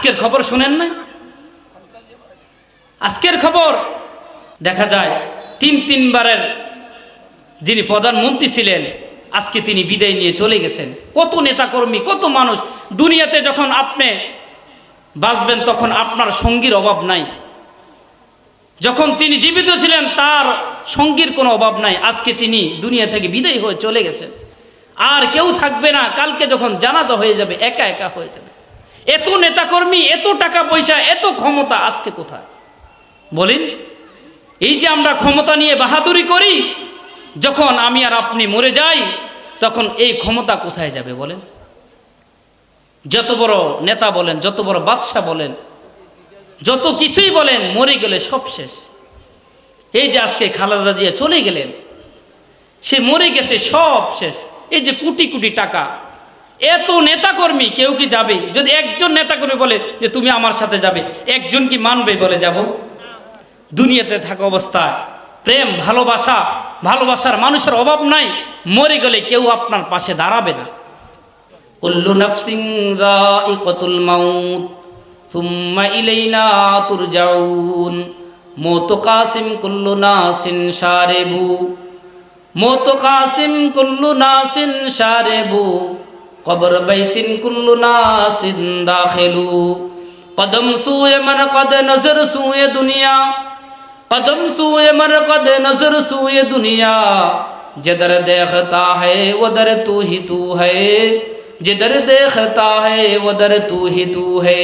আজকের খবর শুনেন না? আজকের খবর দেখা যায় তিনবারের যিনি প্রধানমন্ত্রী ছিলেন আজকে তিনি বিদায় নিয়ে চলে গেছেন। কত নেতাকর্মী, কত মানুষ। দুনিয়াতে যখন আপনি বাঁচবেন তখন আপনার সঙ্গীর অভাব নাই। যখন তিনি জীবিত ছিলেন তার সঙ্গীর কোনো অভাব নাই। আজকে তিনি দুনিয়া থেকে বিদায় হয়ে চলে গেছেন, আর কেউ থাকবে না। কালকে যখন জানাজা হয়ে যাবে একা একা হয়ে যাবে। এত নেতাকর্মী, এত টাকা পয়সা, এত ক্ষমতা আজকে কোথায় বলেন? এই যে আমরা ক্ষমতা নিয়ে বাহাদুরি করি, যখন আমি আর আপনি মরে যাই তখন এই ক্ষমতা কোথায় যাবে বলেন? যত বড় নেতা বলেন, যত বড় বাদশা বলেন, যত কিছুই বলেন, মরে গেলে সব শেষ। এই যে আজকে খালেদা জিয়া চলে গেলেন, সে মরে গেছে, সব শেষ। এই যে কোটি কোটি টাকা, এত নেতাকর্মী, কেউ কি যাবে? যদি একজন নেতাকর্মী বলে যে তুমি আমার সাথে যাবে, একজন কি মানবে বলে যাব? দুনিয়াতে থাকা অবস্থায় প্রেম, ভালোবাসার মানুষের অভাব নাই। মরে গেলে কেউ আপনার পাশে দাঁড়াবে না। কুল্লু নাফসিন যায়িকাতুল মাউত সুম্মা ইলাইনা তুরজাউন। মওত কাসিম কুল্লু নাসিন শারিবু, মওত কাসিম কুল্লু নাসিন শারিবু, কবর বাইতিন কুল্লু নাসিন দাখিলু। কদম সুয়ে মারকদ নজর সুয়ে দুনিয়া, कदम सूए मरकद नजर सूए दुनिया। जिधर देखता है उधर तू ही तू है, जिधर देखता है उधर तू ही तू है।